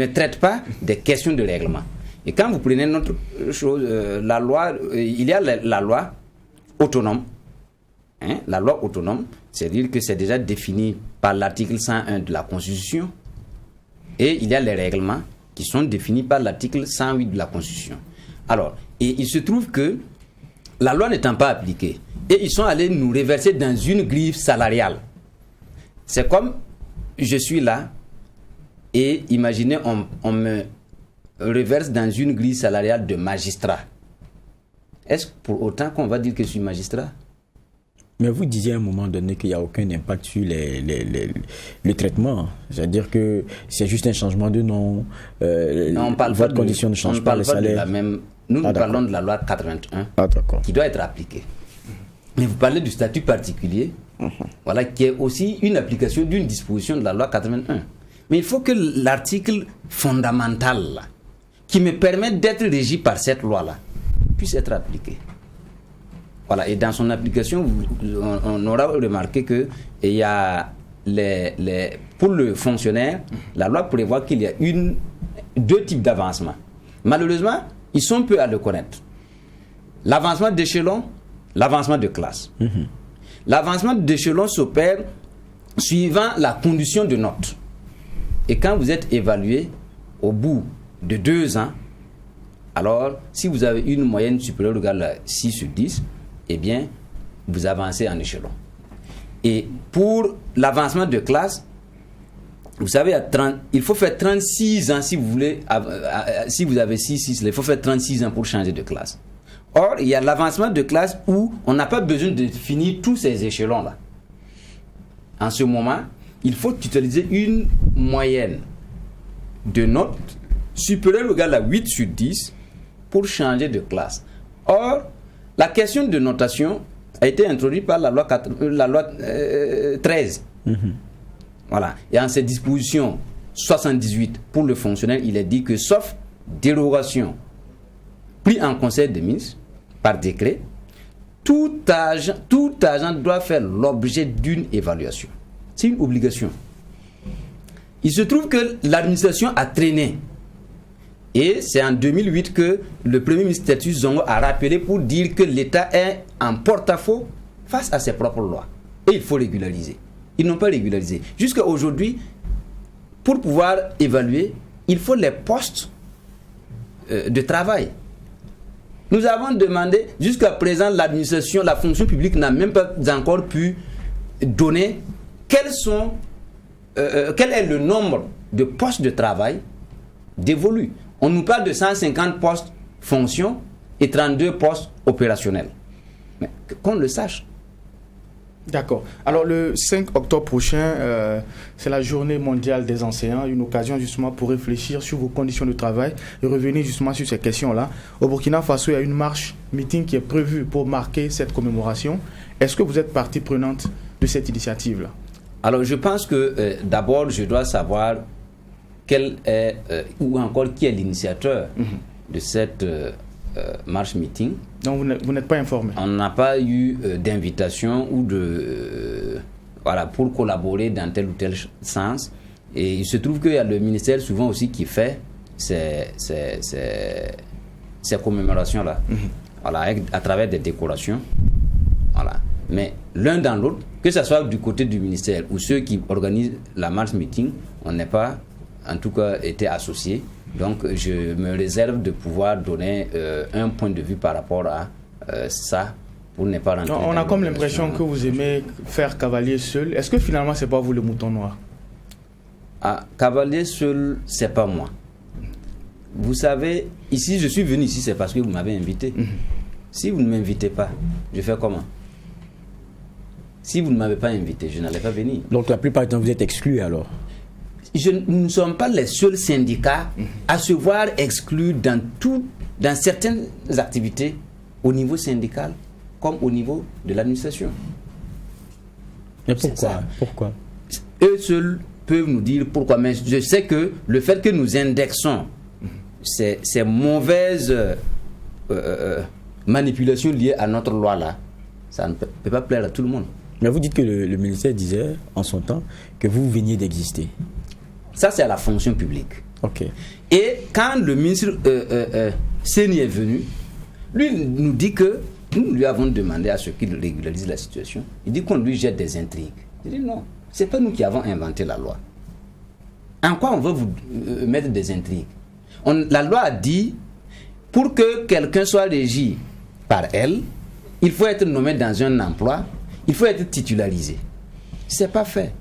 traite pas des questions de règlement. Et quand vous prenez notre chose, la loi, il y a la loi autonome. La loi autonome, c'est-à-dire que c'est déjà défini par l'article 101 de la Constitution. Et il y a les règlements qui sont définis par l'article 108 de la Constitution. Alors, et il se trouve que la loi n'étant pas appliquée, et ils sont allés nous reverser dans une grille salariale. C'est comme, je suis là, et imaginez, on me reverse dans une grille salariale de magistrat. Est-ce pour autant qu'on va dire que je suis magistrat? Mais vous disiez à un moment donné qu'il n'y a aucun impact sur le traitement. C'est-à-dire que c'est juste un changement de nom. Votre condition ne change pas, le salaire. Nous parlons de la loi 81 qui doit être appliquée. Mais vous parlez du statut particulier, voilà, qui est aussi une application d'une disposition de la loi 81. Mais il faut que l'article fondamental, là, qui me permet d'être régi par cette loi-là, puisse être appliqué. Voilà, et dans son application, on aura remarqué que il y a pour le fonctionnaire, la loi prévoit qu'il y a deux types d'avancement. Malheureusement, ils sont peu à le connaître. L'avancement d'échelon, l'avancement de classe. L'avancement d'échelon s'opère suivant la condition de note. Et quand vous êtes évalué au bout de 2 ans, alors si vous avez une moyenne supérieure ou égale à 6 sur 10, eh bien, vous avancez en échelon. Et pour l'avancement de classe, vous savez, il faut faire 36 ans si vous voulez, si vous avez 6, il faut faire 36 ans pour changer de classe. Or, il y a l'avancement de classe où on n'a pas besoin de finir tous ces échelons-là. En ce moment, il faut utiliser une moyenne de notes supérieure ou égale à 8 sur 10 pour changer de classe. Or, la question de notation a été introduite par la loi 13. Voilà. Et en cette disposition 78 pour le fonctionnaire, il est dit que sauf dérogation pris en conseil des ministres par décret, tout agent doit faire l'objet d'une évaluation. C'est une obligation. Il se trouve que l'administration a traîné. Et c'est en 2008 que le premier ministre Tertus Zongo a rappelé pour dire que l'État est en porte-à-faux face à ses propres lois. Et il faut régulariser. Ils n'ont pas régularisé. Jusqu'à aujourd'hui, pour pouvoir évaluer, il faut les postes de travail. Nous avons demandé, jusqu'à présent, l'administration, la fonction publique n'a même pas encore pu donner quel est le nombre de postes de travail dévolus. On nous parle de 150 postes fonctions et 32 postes opérationnels. Mais qu'on le sache. D'accord. Alors le 5 octobre prochain, c'est la journée mondiale des enseignants, une occasion justement pour réfléchir sur vos conditions de travail et revenir justement sur ces questions-là. Au Burkina Faso, il y a une marche, meeting qui est prévue pour marquer cette commémoration. Est-ce que vous êtes partie prenante de cette initiative-là? Alors je pense que d'abord je dois savoir quel est ou encore qui est l'initiateur de cette marche meeting. Donc vous n'êtes pas informé? On n'a pas eu d'invitation ou pour collaborer dans tel ou tel sens. Et il se trouve qu'il y a le ministère souvent aussi qui fait ces commémorations-là, à travers des décorations. Voilà. Mais l'un dans l'autre, que ce soit du côté du ministère ou ceux qui organisent la marche meeting, on n'est pas en tout cas été associés. Donc je me réserve de pouvoir donner un point de vue par rapport à ça pour ne pas rentrer. On a comme l'impression que vous aimez faire cavalier seul. Est-ce que finalement c'est pas vous le mouton noir? Cavalier seul, c'est pas moi. Vous savez, ici je suis venu ici, c'est parce que vous m'avez invité. Si vous ne m'invitez pas, je fais comment? Si vous ne m'avez pas invité, je n'allais pas venir. Donc la plupart du temps vous êtes exclus alors? Nous ne sommes pas les seuls syndicats à se voir exclus dans certaines activités au niveau syndical comme au niveau de l'administration. Mais pourquoi? Eux seuls peuvent nous dire pourquoi. Mais je sais que le fait que nous indexons ces mauvaises manipulations liées à notre loi-là, ça ne peut pas plaire à tout le monde. Mais vous dites que le ministère disait en son temps que vous veniez d'exister. Ça, c'est à la fonction publique. Ok. Et quand le ministre Séni est venu, lui nous dit que nous lui avons demandé à ce qu'il régularise la situation. Il dit qu'on lui jette des intrigues. Je dis non, c'est pas nous qui avons inventé la loi. En quoi on veut vous mettre des intrigues? La loi a dit, pour que quelqu'un soit régi par elle, il faut être nommé dans un emploi, il faut être titularisé. C'est pas fait.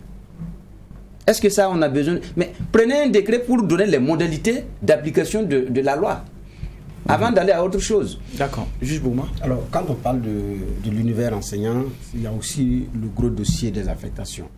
Est-ce que ça, on a besoin? Mais prenez un décret pour donner les modalités d'application de la loi, avant d'aller à autre chose. D'accord. Juge Bouma. Alors, quand on parle de l'univers enseignant, il y a aussi le gros dossier des affectations.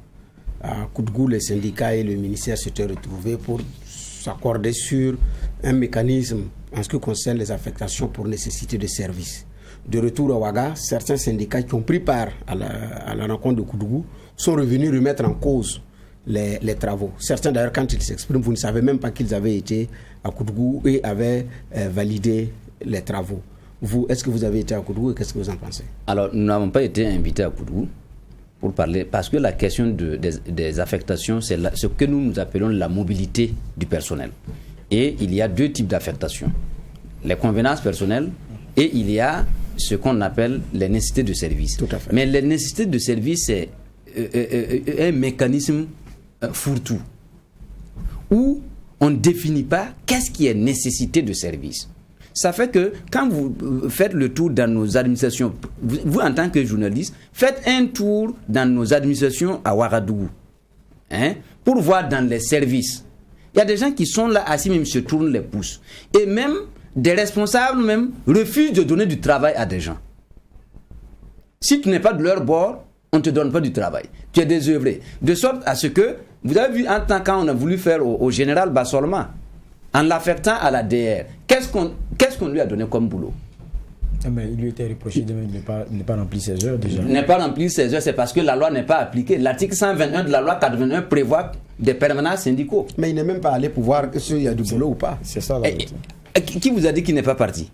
À Koudgou, les syndicats et le ministère s'étaient retrouvés pour s'accorder sur un mécanisme en ce qui concerne les affectations pour nécessité de service. De retour à Ouaga, certains syndicats qui ont pris part à la rencontre de Koudgou sont revenus remettre en cause les travaux. Certains d'ailleurs, quand ils s'expriment, vous ne savez même pas qu'ils avaient été à Koudgou et avaient validé les travaux. Vous, est-ce que vous avez été à Koudgou et qu'est-ce que vous en pensez? Alors, nous n'avons pas été invités à Koudgou pour parler, parce que la question des affectations, c'est ce que nous appelons la mobilité du personnel. Et il y a deux types d'affectations. Les convenances personnelles et il y a ce qu'on appelle les nécessités de service. Tout à fait. Mais les nécessités de service, c'est un mécanisme fourre-tout, où on ne définit pas qu'est-ce qui est nécessité de service. Ça fait que quand vous faites le tour dans nos administrations, vous en tant que journaliste, faites un tour dans nos administrations à Ouagadougou, pour voir dans les services. Il y a des gens qui sont là assis, même se tournent les pouces. Et même des responsables même refusent de donner du travail à des gens. Si tu n'es pas de leur bord, on ne te donne pas du travail. Tu es désœuvré. De sorte à ce que, vous avez vu en tant quand on a voulu faire au général Bassolma, en l'affectant à la DR, qu'est-ce qu'on lui a donné comme boulot? Mais il lui était reproché de ne pas remplir ses heures déjà. Ne pas remplir ses heures, c'est parce que la loi n'est pas appliquée. L'article 121 de la loi 81 prévoit des permanents syndicaux. Mais il n'est même pas allé pour voir s'il y a du boulot ou pas. C'est ça la vérité. Qui vous a dit qu'il n'est pas parti?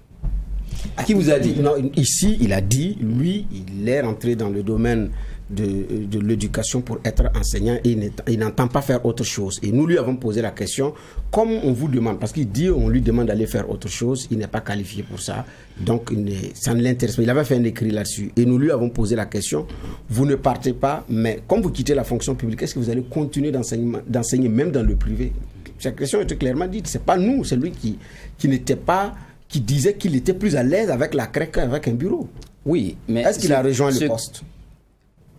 Qui vous a dit? Non, ici, il a dit, lui, il est rentré dans le domaine de l'éducation pour être enseignant et il n'entend pas faire autre chose. Et nous lui avons posé la question, comme on vous demande, parce qu'il dit on lui demande d'aller faire autre chose, il n'est pas qualifié pour ça, donc ça ne l'intéresse pas. Il avait fait un écrit là-dessus et nous lui avons posé la question, vous ne partez pas, mais comme vous quittez la fonction publique, est-ce que vous allez continuer d'enseigner même dans le privé? Cette question était clairement dite, c'est pas nous, c'est lui qui n'était pas, qui disait qu'il était plus à l'aise avec la CREC qu'avec un bureau. Oui, mais est-ce qu'il a rejoint le poste?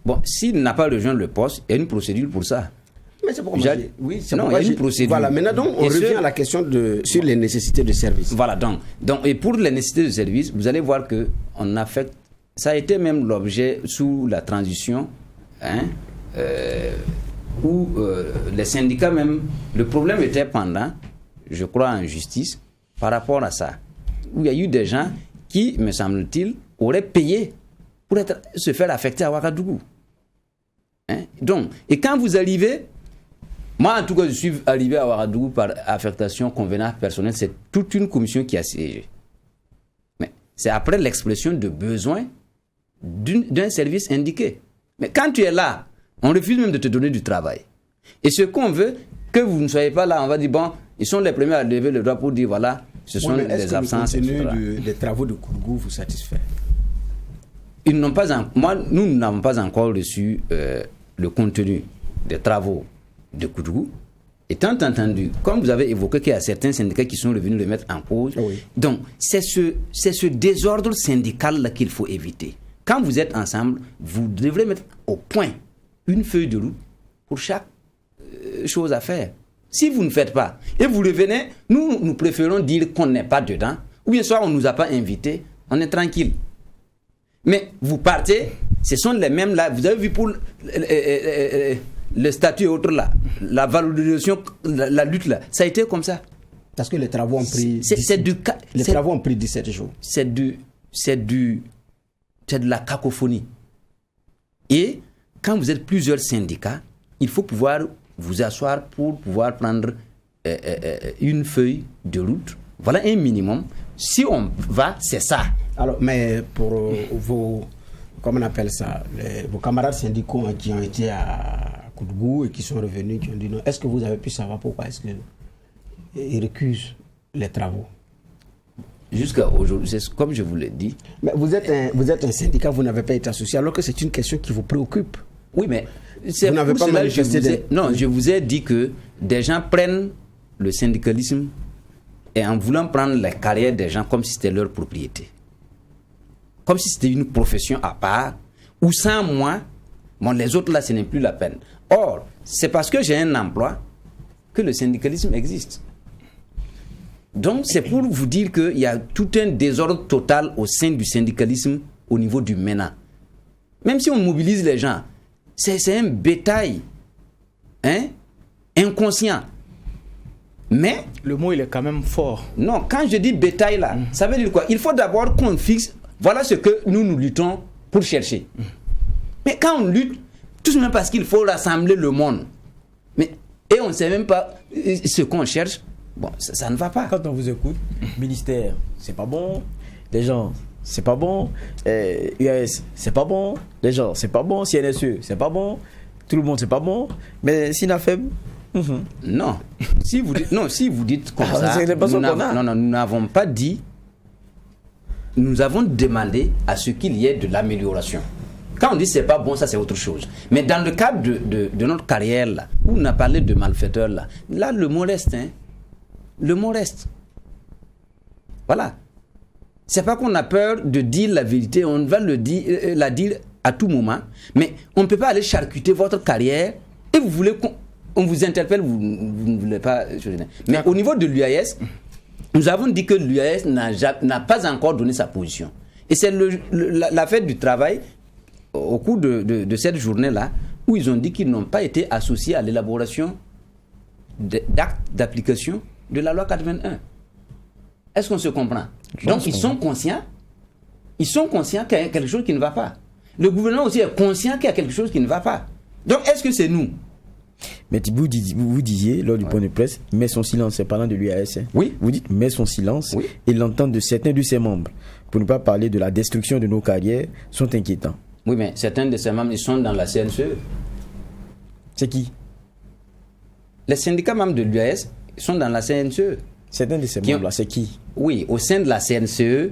Bon, s'il n'a pas rejoint le poste, il y a une procédure pour ça. Mais c'est pourquoi oui, c'est non, il y a une procédure. Voilà, maintenant donc, on revient à la question sur les nécessités de service. Voilà, donc, et pour les nécessités de service, vous allez voir que on a fait, ça a été même l'objet sous la transition, où les syndicats même, le problème était pendant, je crois en justice, par rapport à ça, où il y a eu des gens qui, me semble-t-il, auraient payé pour se faire affecter à Ouagadougou. Donc, et quand vous arrivez, moi en tout cas je suis arrivé à Ouagadougou par affectation convenable personnelle, c'est toute une commission qui a siégé. Mais c'est après l'expression de besoin d'un service indiqué. Mais quand tu es là, on refuse même de te donner du travail. Et ce qu'on veut, que vous ne soyez pas là, on va dire, bon, ils sont les premiers à lever le doigt pour dire, voilà, ce sont des absences. Est-ce que le contenu des travaux de Koudougou vous satisfait? Nous n'avons pas encore reçu le contenu des travaux de Koudougou. Étant entendu, comme vous avez évoqué qu'il y a certains syndicats qui sont revenus le mettre en cause, oui. Donc c'est ce désordre syndical-là qu'il faut éviter. Quand vous êtes ensemble, vous devrez mettre au point une feuille de route pour chaque chose à faire. Si vous ne faites pas, et vous revenez, nous préférons dire qu'on n'est pas dedans, ou bien soit on ne nous a pas invités, on est tranquille. Mais vous partez, ce sont les mêmes là, vous avez vu pour le statut et autres là, la valorisation, la lutte là, ça a été comme ça. Parce que les travaux ont pris travaux ont pris 17 jours. C'est de la cacophonie. Et quand vous êtes plusieurs syndicats, il faut pouvoir vous asseoir pour pouvoir prendre une feuille de route. Voilà un minimum. Si on va, c'est ça. Alors, mais pour vos, comment on appelle ça, vos camarades syndicaux qui ont été à Koudougou et qui sont revenus, qui ont dit non, est-ce que vous avez pu savoir pourquoi est-ce qu'ils récusent les travaux? Jusqu'à aujourd'hui, c'est comme je vous l'ai dit. Mais vous êtes un syndicat, vous n'avez pas été associé, alors que c'est une question qui vous préoccupe. Oui, mais c'est vous n'avez pas manifesté. Non, je vous ai dit que des gens prennent le syndicalisme et en voulant prendre la carrière des gens comme si c'était leur propriété. Comme si c'était une profession à part, ou sans moi, bon, les autres là, ce n'est plus la peine. Or, c'est parce que j'ai un emploi que le syndicalisme existe. Donc, c'est pour vous dire qu'il y a tout un désordre total au sein du syndicalisme au niveau du MENA. Même si on mobilise les gens, c'est un bétail inconscient. Mais le mot, il est quand même fort. Non, quand je dis bétail là, ça veut dire quoi? Il faut d'abord qu'on fixe, voilà ce que nous luttons pour chercher. Mais quand on lutte, tout simplement parce qu'il faut rassembler le monde. Et on ne sait même pas ce qu'on cherche. Bon, ça ne va pas. Quand on vous écoute, ministère, c'est pas bon. Les gens, c'est pas bon. UAS, c'est pas bon. Les gens, c'est pas bon. CNSE, c'est pas bon. Tout le monde, c'est pas bon. Mais SINAFEB, non. Si vous dites comme ça, nous n'avons pas dit. Nous avons demandé à ce qu'il y ait de l'amélioration. Quand on dit c'est pas bon, ça c'est autre chose. Mais dans le cadre de notre carrière là, où on a parlé de malfaiteurs là le mot reste. Le mot reste. Voilà. C'est pas qu'on a peur de dire la vérité, on va la dire à tout moment, mais on ne peut pas aller charcuter votre carrière et vous voulez qu'on vous interpelle, vous ne voulez pas. Mais au niveau de l'UAS, nous avons dit que l'UAS n'a pas encore donné sa position. Et c'est la fête du travail, au cours de cette journée-là, où ils ont dit qu'ils n'ont pas été associés à l'élaboration d'actes d'application de la loi 81. Est-ce qu'on se comprend? Donc ils sont conscients qu'il y a quelque chose qui ne va pas. Le gouvernement aussi est conscient qu'il y a quelque chose qui ne va pas. Donc est-ce que c'est nous? Mais vous disiez lors du point de presse, mais son silence, c'est parlant de l'UAS. Oui. Vous dites, mais son silence et l'entente de certains de ses membres, pour ne pas parler de la destruction de nos carrières, sont inquiétants. Oui, mais certains de ces membres, ils sont dans la CNCE. C'est qui? Les syndicats membres de l'UAS sont dans la CNCE. Certains de ces membres-là, c'est qui? Oui, au sein de la CNCE,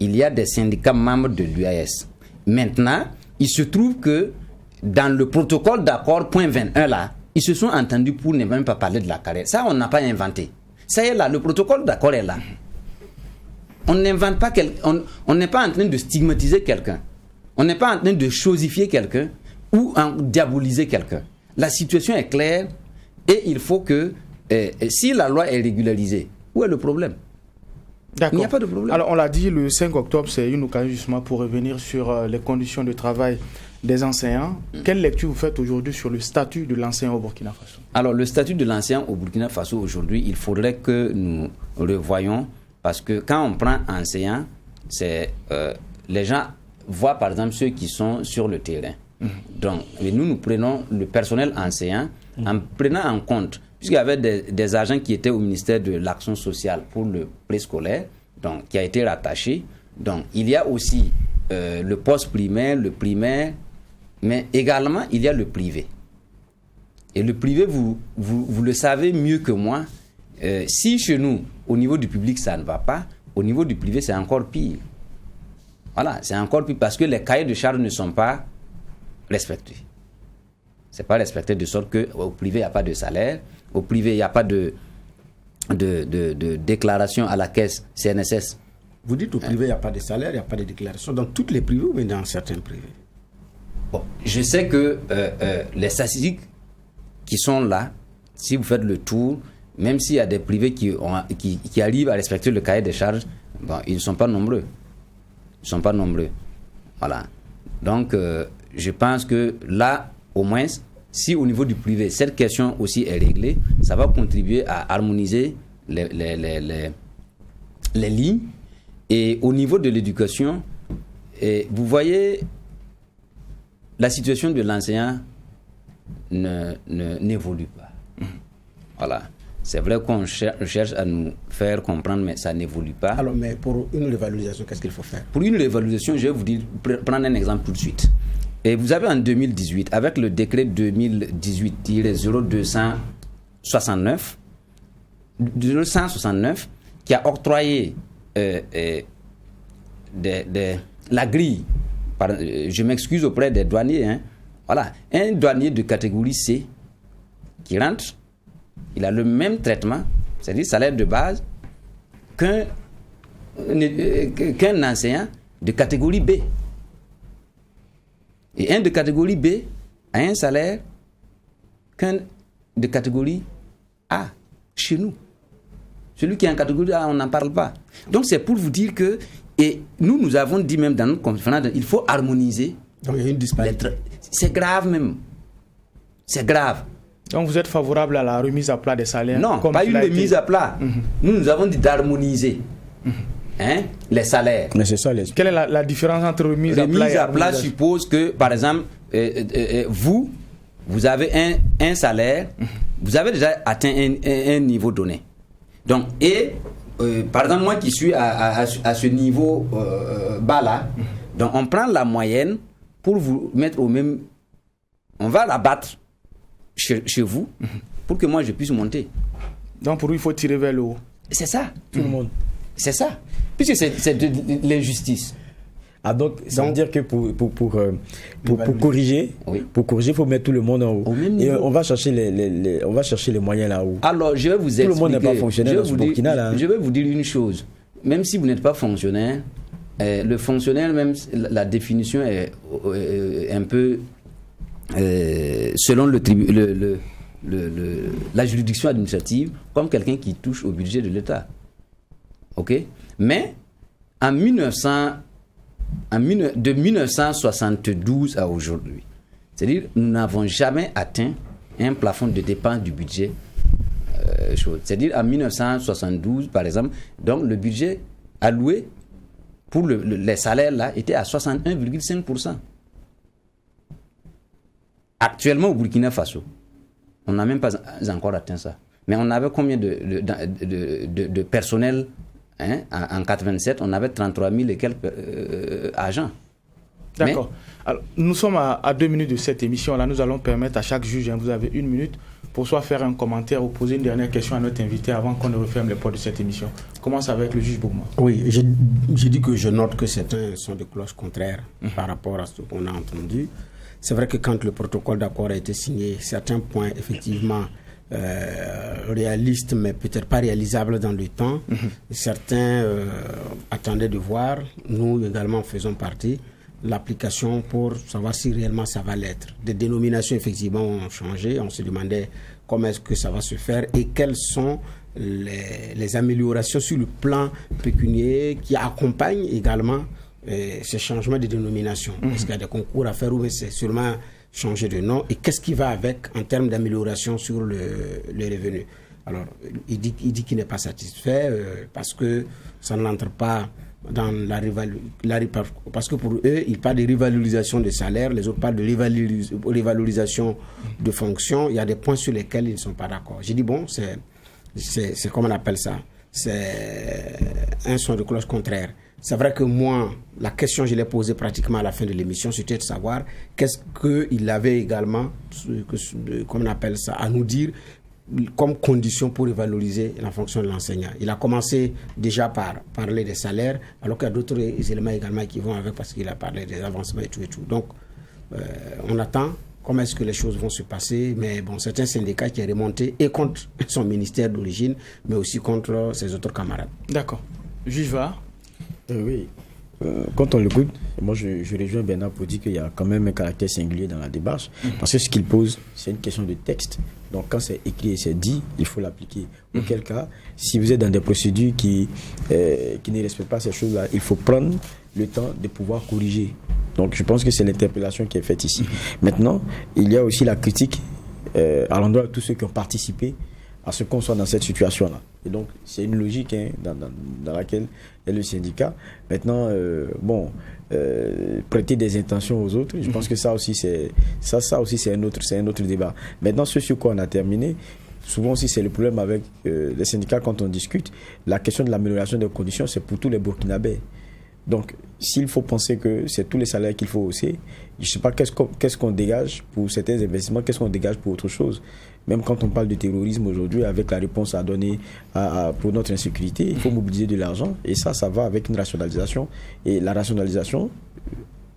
il y a des syndicats membres de l'UAS. Maintenant, il se trouve que dans le protocole d'accord, point 21 là, ils se sont entendus pour ne même pas parler de la carrière. Ça, on n'a pas inventé. Ça y est là, le protocole d'accord est là. On n'invente pas on n'est pas en train de stigmatiser quelqu'un. On n'est pas en train de chosifier quelqu'un ou en diaboliser quelqu'un. La situation est claire et il faut que, si la loi est régularisée, où est le problème? Il n'y a pas de problème. Alors, on l'a dit, le 5 octobre, c'est une occasion justement pour revenir sur les conditions de travail des enseignants. Quelle lecture vous faites aujourd'hui sur le statut de l'enseignant au Burkina Faso? Alors, le statut de l'enseignant au Burkina Faso aujourd'hui, il faudrait que nous revoyions, parce que quand on prend enseignant, c'est les gens voient par exemple ceux qui sont sur le terrain. Donc, nous prenons le personnel enseignant en prenant en compte, puisqu'il y avait des agents qui étaient au ministère de l'Action sociale pour le préscolaire, donc qui a été rattaché. Donc, il y a aussi le poste primaire, le primaire, mais également il y a le privé. Et le privé, vous le savez mieux que moi, si chez nous, au niveau du public, ça ne va pas, au niveau du privé, c'est encore pire. Voilà, c'est encore pire parce que les cahiers de charges ne sont pas respectés. C'est pas respecté de sorte qu'au privé, il n'y a pas de salaire. Au privé, il n'y a pas de déclaration à la caisse CNSS. Vous dites au privé, il n'y a pas de salaire, il n'y a pas de déclaration. Dans toutes les privés ou bien dans certains privés? Bon, je sais que les statistiques qui sont là, si vous faites le tour, même s'il y a des privés qui arrivent à respecter le cahier des charges, bon, ils ne sont pas nombreux. Ils ne sont pas nombreux. Voilà. Donc, je pense que là, au moins, si au niveau du privé, cette question aussi est réglée, ça va contribuer à harmoniser les lignes. Et au niveau de l'éducation, vous voyez, la situation de l'enseignant n'évolue pas. Voilà. C'est vrai qu'on cherche à nous faire comprendre, mais ça n'évolue pas. Alors, mais pour une révalorisation, qu'est-ce qu'il faut faire? Pour une révalorisation, je vais vous dire, prendre un exemple tout de suite. Et vous avez en 2018, avec le décret 2018-0269, qui a octroyé la grille, je m'excuse auprès des douaniers, hein, voilà, un douanier de catégorie C qui rentre, il a le même traitement, c'est-à-dire salaire de base, qu'un enseignant de catégorie B. Et un de catégorie B a un salaire qu'un de catégorie A chez nous. Celui qui est en catégorie A, on n'en parle pas. Donc c'est pour vous dire que, et nous avons dit même dans notre conférence, il faut harmoniser. Donc il y a une disparité. C'est grave même. C'est grave. Donc vous êtes favorable à la remise à plat des salaires? Non, pas une remise à plat. Nous avons dit d'harmoniser les salaires. Mais c'est ça. Quelle est la différence entre remise à plat et remise à plat suppose que, par exemple, vous avez un salaire, vous avez déjà atteint un niveau donné. Donc, par exemple, moi qui suis à ce niveau bas là, donc on prend la moyenne pour vous mettre au même. On va la battre chez vous pour que moi je puisse monter. Donc pour lui, il faut tirer vers le haut. C'est ça. Tout le monde. C'est ça. Puisque c'est de l'injustice. Ah donc, ça veut dire que pour corriger, oui. Pour corriger, il faut mettre tout le monde en haut. Au même et niveau. on va chercher les moyens là-haut. Alors, je vais vous expliquer. Tout le monde n'est pas fonctionnaire dans ce Burkina là. Je vais vous dire une chose. Même si vous n'êtes pas fonctionnaire, le fonctionnaire, même la définition est un peu selon la juridiction administrative, comme quelqu'un qui touche au budget de l'État. OK? Mais de 1972 à aujourd'hui, c'est-à-dire nous n'avons jamais atteint un plafond de dépenses du budget. C'est-à-dire en 1972, par exemple, donc le budget alloué pour les salaires là était à 61,5%. Actuellement au Burkina Faso, on n'a même pas encore atteint ça. Mais on avait combien de personnel en 87? On avait 33 000 et quelques agents. D'accord. Alors, nous sommes à 2 minutes de cette émission-là. Nous allons permettre à chaque juge, vous avez 1 minute, pour soit faire un commentaire ou poser une dernière question à notre invité avant qu'on ne referme les portes de cette émission. Commence avec le juge Bougma. Oui, j'ai dit que je note que certains sont de cloches contraires par rapport à ce qu'on a entendu. C'est vrai que quand le protocole d'accord a été signé, certains points, effectivement, réalistes, mais peut-être pas réalisables dans le temps, certains attendaient de voir, nous également faisons partie, l'application pour savoir si réellement ça va l'être. Des dénominations, effectivement, ont changé. On se demandait comment est-ce que ça va se faire et quelles sont les améliorations sur le plan pécuniaire qui accompagnent également ces changements de dénomination. Est-ce qu'il y a des concours à faire ou c'est sûrement changer de nom? Et qu'est-ce qui va avec en termes d'amélioration sur le revenu? Alors, il dit qu'il n'est pas satisfait parce que ça ne l'entre pas dans la parce que pour eux, ils parlent de rivalorisation de salaire, les autres parlent de rivalorisation de fonction. Il y a des points sur lesquels ils ne sont pas d'accord. J'ai dit, bon, c'est comme on appelle ça, c'est un son de cloche contraire. C'est vrai que moi, la question, je l'ai posée pratiquement à la fin de l'émission, c'était de savoir qu'est-ce qu'il avait également, comme on appelle ça, à nous dire comme condition pour revaloriser la fonction de l'enseignant. Il a commencé déjà par parler des salaires, alors qu'il y a d'autres éléments également qui vont avec parce qu'il a parlé des avancements et tout. Donc, on attend comment est-ce que les choses vont se passer. Mais bon, c'est un syndicat qui est remonté et contre son ministère d'origine, mais aussi contre ses autres camarades. D'accord. Juge Va. Oui. Quand on l'écoute, moi je rejoins Bernard pour dire qu'il y a quand même un caractère singulier dans la démarche, parce que ce qu'il pose, c'est une question de texte. Donc quand c'est écrit et c'est dit, il faut l'appliquer. Auquel cas, si vous êtes dans des procédures qui ne respectent pas ces choses-là, il faut prendre le temps de pouvoir corriger. Donc je pense que c'est l'interpellation qui est faite ici. Maintenant, il y a aussi la critique à l'endroit de tous ceux qui ont participé à ce qu'on soit dans cette situation-là. Et donc, c'est une logique dans laquelle est le syndicat. Maintenant, prêter des intentions aux autres, je pense que ça aussi, c'est un autre débat. Maintenant, ce sur quoi on a terminé, souvent aussi, c'est le problème avec les syndicats quand on discute. La question de l'amélioration des conditions, c'est pour tous les Burkinabés. Donc, s'il faut penser que c'est tous les salaires qu'il faut hausser, je ne sais pas qu'est-ce qu'on dégage pour certains investissements, qu'est-ce qu'on dégage pour autre chose. Même quand on parle de terrorisme aujourd'hui, avec la réponse à donner pour notre insécurité, il faut mobiliser de l'argent. Et ça va avec une rationalisation. Et la rationalisation,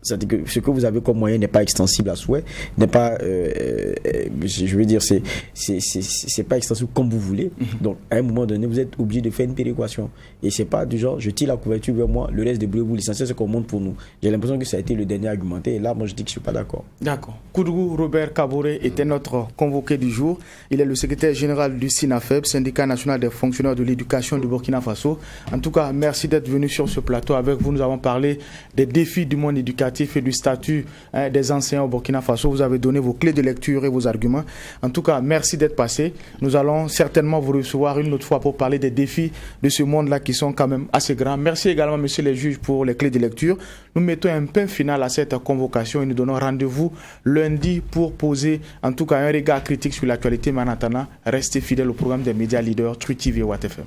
c'est-à-dire que ce que vous avez comme moyen n'est pas extensible à souhait, n'est pas, je veux dire, c'est pas extensible comme vous voulez. Donc, à un moment donné, vous êtes obligé de faire une péréquation. Et c'est pas du genre, je tire la couverture vers moi, le reste débrouillez-vous, l'essentiel c'est qu'on monte pour nous. J'ai l'impression que ça a été le dernier argumenté. Et là, moi, je dis que je suis pas d'accord. D'accord. Koudou Robert Kaboré était notre convoqué du jour. Il est le secrétaire général du SINAFEB, syndicat national des fonctionnaires de l'éducation du Burkina Faso. En tout cas, merci d'être venu sur ce plateau. Avec vous, nous avons parlé des défis du monde éducatif et du statut des enseignants au Burkina Faso. Vous avez donné vos clés de lecture et vos arguments. En tout cas, merci d'être passé. Nous allons certainement vous recevoir une autre fois pour parler des défis de ce monde-là qui sont quand même assez grands. Merci également, messieurs les juges, pour les clés de lecture. Nous mettons un point final à cette convocation et nous donnons rendez-vous lundi pour poser en tout cas un regard critique sur l'actualité. Mais en attendant, restez fidèles au programme des médias leaders Truth TV et Watt FM.